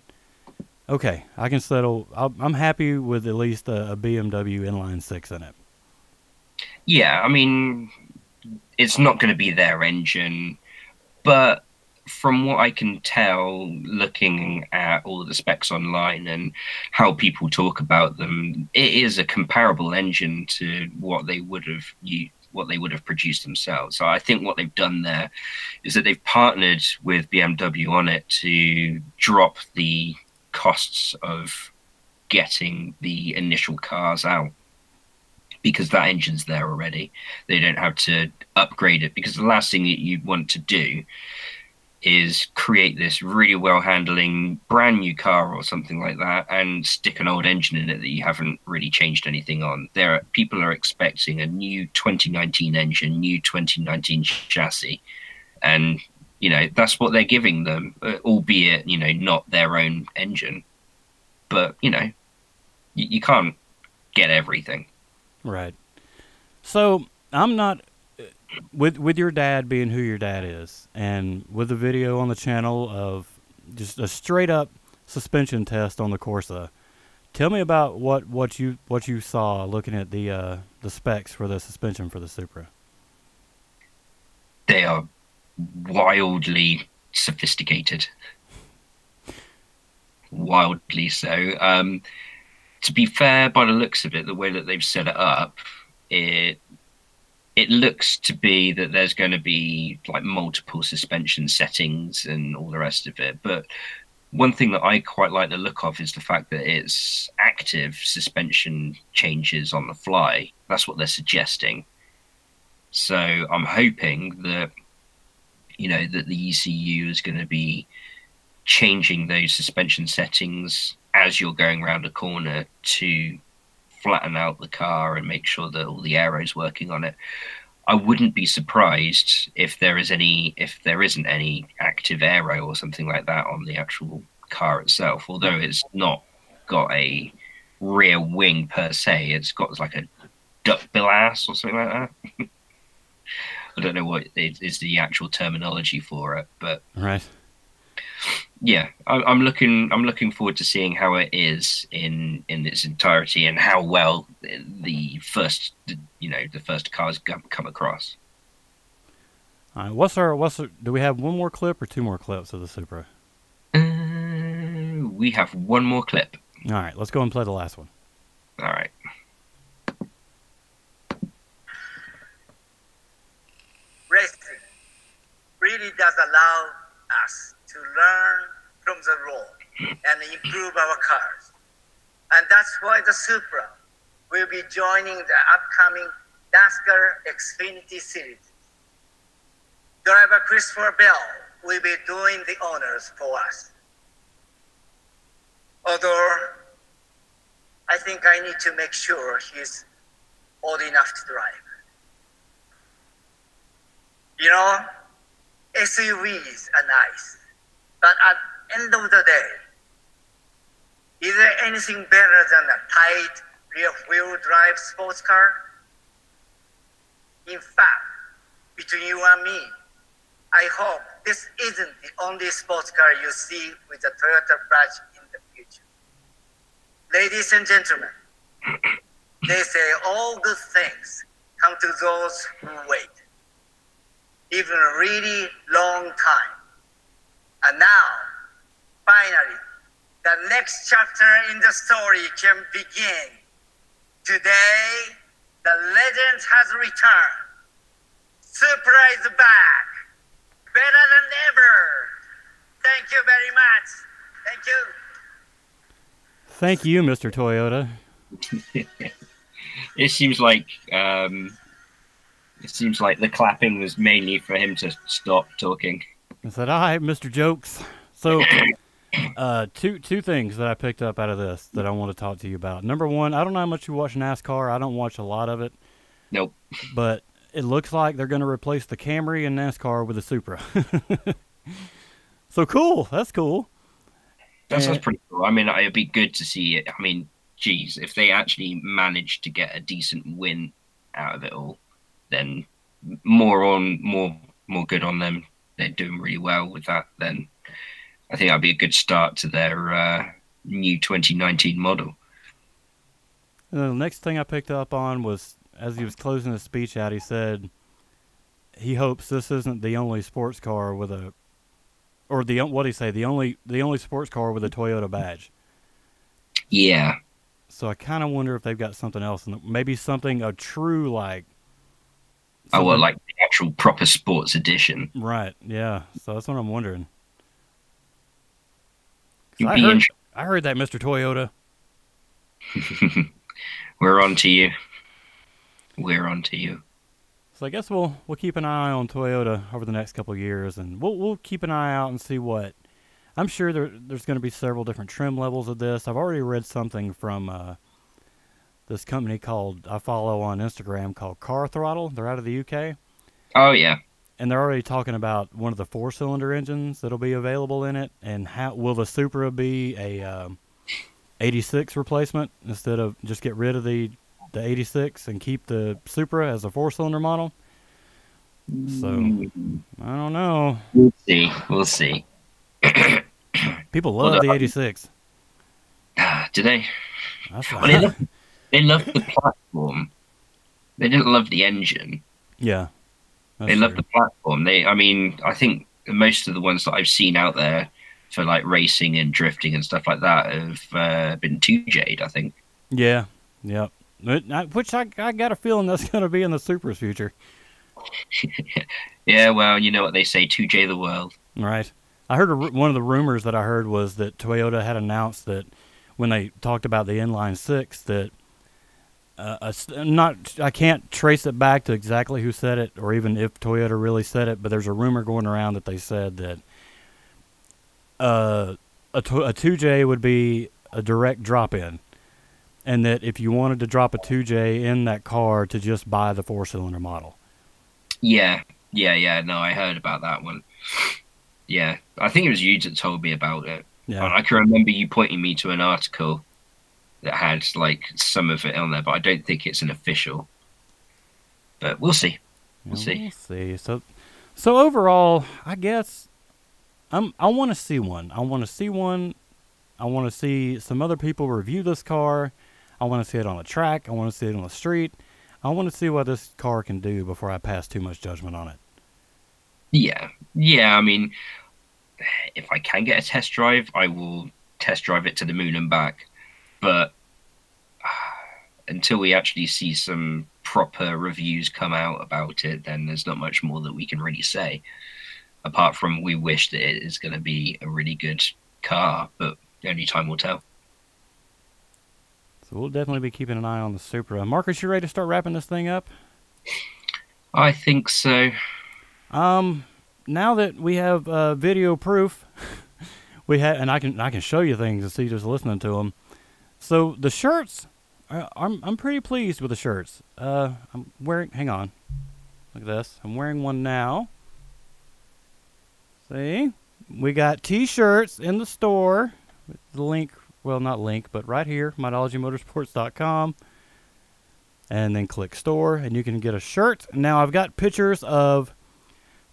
okay, I can settle. I'm happy with at least a BMW inline 6 in it. Yeah, I mean, it's not going to be their engine, but from what I can tell, looking at all of the specs online and how people talk about them, it is a comparable engine to what they would have produced themselves. So I think what they've done there is that they've partnered with BMW on it to drop the costs of getting the initial cars out, because that engine's there already. They don't have to upgrade it, because the last thing that you want to do is create this really well handling brand new car or something like that and stick an old engine in it that you haven't really changed anything on. People are expecting a new 2019 engine, new 2019 chassis, and that's what they're giving them, albeit not their own engine. But you can't get everything. Right. So I'm not with your dad being who your dad is, and with the video on the channel of just a straight up suspension test on the Corsa. Tell me about what you saw looking at the specs for the suspension for the Supra. They are wildly sophisticated. Wildly so. To be fair, by the looks of it, the way that they've set it up, it looks to be that there's going to be like multiple suspension settings and all the rest of it. But one thing that I quite like the look of is the fact that it's active suspension changes on the fly. That's what they're suggesting. So I'm hoping that that the ECU is going to be changing those suspension settings as you're going around a corner to flatten out the car and make sure that all the aero's working on it. I wouldn't be surprised if there isn't any active aero or something like that on the actual car itself, although it's not got a rear wing per se. It's got like a duckbill ass or something like that. I don't know what is the actual terminology for it, but Right. yeah, I'm looking forward to seeing how it is in its entirety and how well the first cars come across. All right. What's our do we have one more clip or two more clips of the Supra? We have one more clip. All right, let's go and play the last one. All right. Racing really does allow us to learn from the road and improve our cars. And that's why the Supra will be joining the upcoming NASCAR Xfinity Series. Driver Christopher Bell will be doing the honors for us. Although I think I need to make sure he's old enough to drive. You know, SUVs are nice, but at the end of the day, is there anything better than a tight rear-wheel drive sports car? In fact, between you and me, I hope this isn't the only sports car you see with a Toyota badge in the future. Ladies and gentlemen, they say all good things come to those who wait, even a really long time. And now, finally, the next chapter in the story can begin. Today, the legend has returned. Supra is back, better than ever. Thank you very much. Thank you. Thank you, Mr. Toyota. It seems like the clapping was mainly for him to stop talking. I said, all right, Mr. Jokes. So, two things that I picked up out of this that I want to talk to you about. Number one, I don't know how much you watch NASCAR. I don't watch a lot of it. Nope. But it looks like they're going to replace the Camry in NASCAR with a Supra. So cool. That's cool. That's pretty cool. I mean, it'd be good to see it. I mean, geez, if they actually managed to get a decent win out of it all, then more good on them. They're doing really well with that. Then I think that'd be a good start to their new 2019 model. And the next thing I picked up on was, as he was closing his speech out, he said he hopes this isn't the only sports car with a, or the what did he say? The only sports car with a Toyota badge. Yeah. So I kind of wonder if they've got something else, and maybe something a true like. Oh, well, like the actual proper sports edition. Right. Yeah. So that's what I'm wondering. I heard that, Mr. Toyota. We're on to you. We're on to you. So I guess we'll keep an eye on Toyota over the next couple of years, and we'll keep an eye out and see what. I'm sure there's going to be several different trim levels of this. I've already read something from this company I follow on Instagram called Car Throttle. They're out of the UK. Oh yeah. And they're already talking about one of the 4-cylinder engines that'll be available in it, and how will the Supra be a 86 replacement instead of just get rid of the 86 and keep the Supra as a 4-cylinder model. So I don't know. We'll see. We'll see. People love the 86. Do they? That's well, they love the platform. They didn't love the engine. Yeah. They love the platform. I mean, I think most of the ones that I've seen out there for like racing and drifting and stuff like that have been 2J'd, I think. Yeah. Yep. Which I got a feeling that's going to be in the Supra's future. Yeah, well, you know what they say, 2J the world. Right. I heard one of the rumors that I heard was that Toyota had announced that when they talked about the inline 6 that I can't trace it back to exactly who said it or even if Toyota really said it, but there's a rumor going around that they said that a 2J would be a direct drop-in, and that if you wanted to drop a 2J in that car to just buy the 4-cylinder model. Yeah. No, I heard about that one. Yeah, I think it was you that told me about it. Yeah. And I can remember you pointing me to an article that had like some of it on there, but I don't think it's an official. But we'll see. We'll see. So overall, I guess I want to see one. I want to see one. I want to see some other people review this car. I want to see it on a track. I want to see it on the street. I want to see what this car can do before I pass too much judgment on it. Yeah. I mean, if I can get a test drive, I will test drive it to the moon and back. But until we actually see some proper reviews come out about it, then there's not much more that we can really say. Apart from we wish that it is going to be a really good car, but only time will tell. So we'll definitely be keeping an eye on the Supra. Marcus, you ready to start wrapping this thing up? I think so. Now that we have video proof, and I can show you things to see just listening to them. So the shirts, I'm pretty pleased with the shirts. I'm wearing. Hang on, look at this. I'm wearing one now. See, we got T-shirts in the store. The link, well, not link, but right here, ModologyMotorsports.com. And then click store, and you can get a shirt. Now I've got pictures of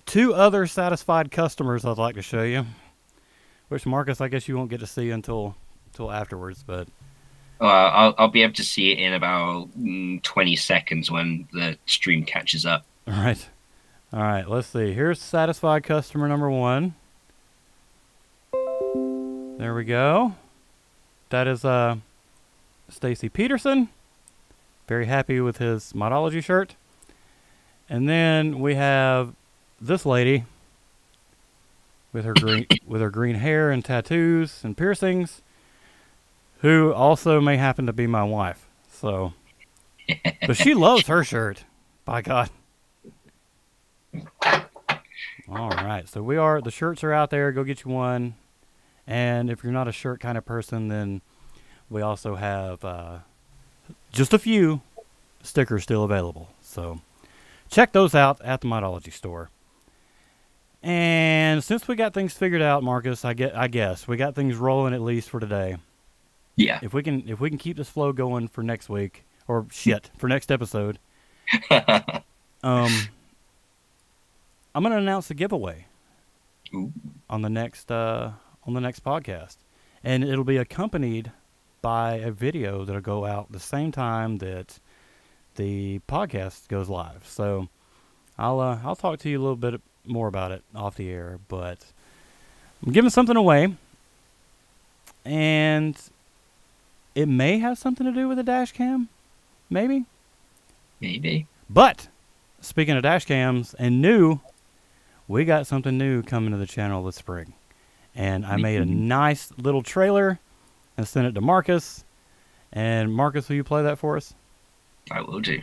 2 other satisfied customers I'd like to show you. Which, Marcus, I guess you won't get to see until afterwards, but I'll be able to see it in about 20 seconds when the stream catches up. All right, let's see. Here's satisfied customer number 1. There we go. That is Stacy Peterson. Very happy with his Modology shirt. And then we have this lady with her green hair and tattoos and piercings, who also may happen to be my wife. So, but she loves her shirt. By God. All right, so the shirts are out there. Go get you one. And if you're not a shirt kind of person, then we also have just a few stickers still available. So check those out at the Modology store. And since we got things figured out, Marcus, I guess we got things rolling at least for today. Yeah. If we can keep this flow going for next week, or for next episode, I'm gonna announce a giveaway on the next podcast, and it'll be accompanied by a video that'll go out the same time that the podcast goes live. So I'll talk to you a little bit more about it off the air, but I'm giving something away, and it may have something to do with a dash cam, maybe. But speaking of dash cams and new, we got something new coming to the channel this spring. And I made a nice little trailer and sent it to Marcus. And Marcus, will you play that for us? I will do.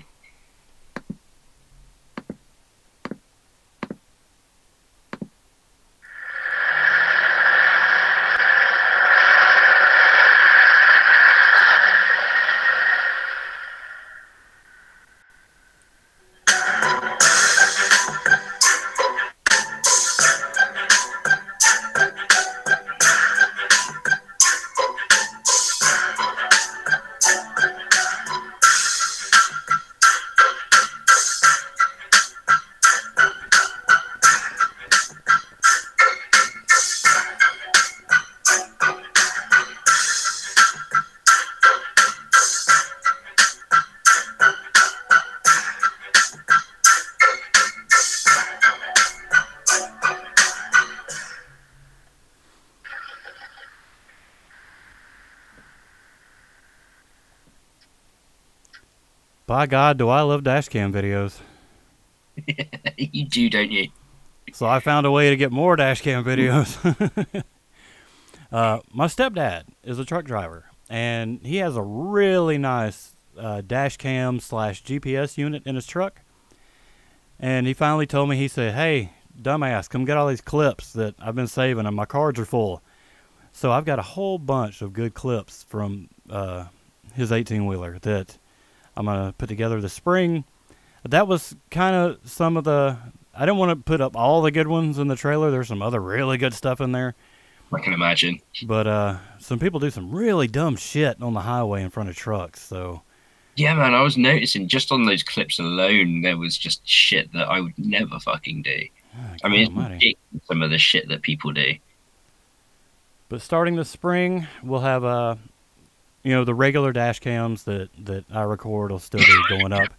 By God, do I love dash cam videos. You do, don't you? So I found a way to get more dash cam videos. My stepdad is a truck driver, and he has a really nice dash cam / GPS unit in his truck. And he finally told me, he said, "Hey, dumbass, come get all these clips that I've been saving, and my cards are full." So I've got a whole bunch of good clips from his 18-wheeler that I'm going to put together this spring. That was kind of some of the... I didn't want to put up all the good ones in the trailer. There's some other really good stuff in there. I can imagine. But some people do some really dumb shit on the highway in front of trucks. So Yeah, man, I was noticing just on those clips alone, there was just shit that I would never fucking do. Oh, I mean, it's almighty. ridiculous, some of the shit that people do. But starting this spring, we'll have you know, the regular dash cams that I record will still be going up,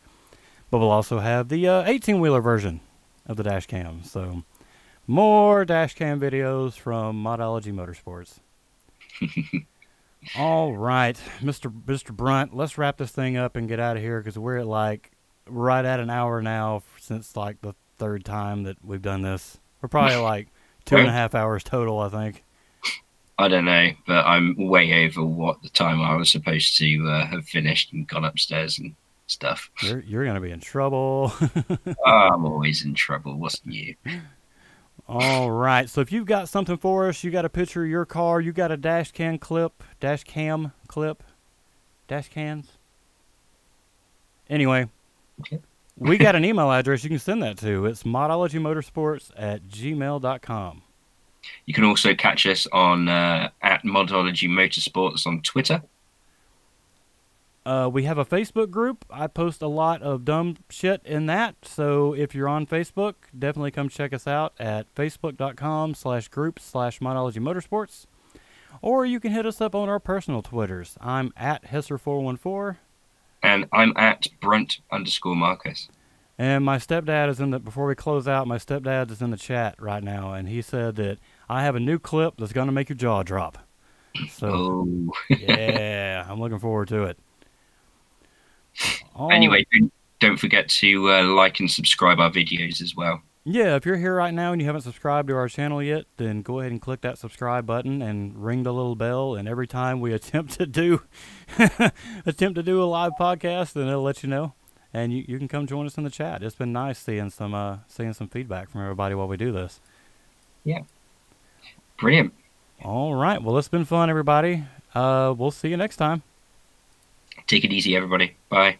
but we'll also have the 18-wheeler version of the dash cam. So more dash cam videos from Modology Motorsports. All right, Mr. Brunt, let's wrap this thing up and get out of here because we're at like right at an hour now since like the third time that we've done this. We're probably like 2.5 hours total, I think. I don't know, but I'm way over what the time I was supposed to have finished and gone upstairs and stuff. You're gonna be in trouble. I'm always in trouble. What's new? All right, so if you've got something for us, you got a picture of your car, you got a dash cam clip, dash cans. Anyway, Okay. we got an email address you can send that to. It's modologymotorsports@gmail.com. You can also catch us on at Modology Motorsports on Twitter. We have a Facebook group. I post a lot of dumb shit in that. So if you're on Facebook, definitely come check us out at facebook.com/groups/Modology Motorsports. Or you can hit us up on our personal Twitters. I'm at Hesser414. And I'm at Brunt_Marcus. And my stepdad is in the, before we close out, my stepdad is in the chat right now. And he said that I have a new clip that's going to make your jaw drop. So, yeah, I'm looking forward to it. Anyway, don't forget to like and subscribe our videos as well. Yeah, if you're here right now and you haven't subscribed to our channel yet, then go ahead and click that subscribe button and ring the little bell. And every time we attempt to do a live podcast, then it'll let you know. And you can come join us in the chat. It's been nice seeing some feedback from everybody while we do this. Yeah, brilliant. All right, well, it's been fun, everybody. We'll see you next time. Take it easy, everybody. Bye.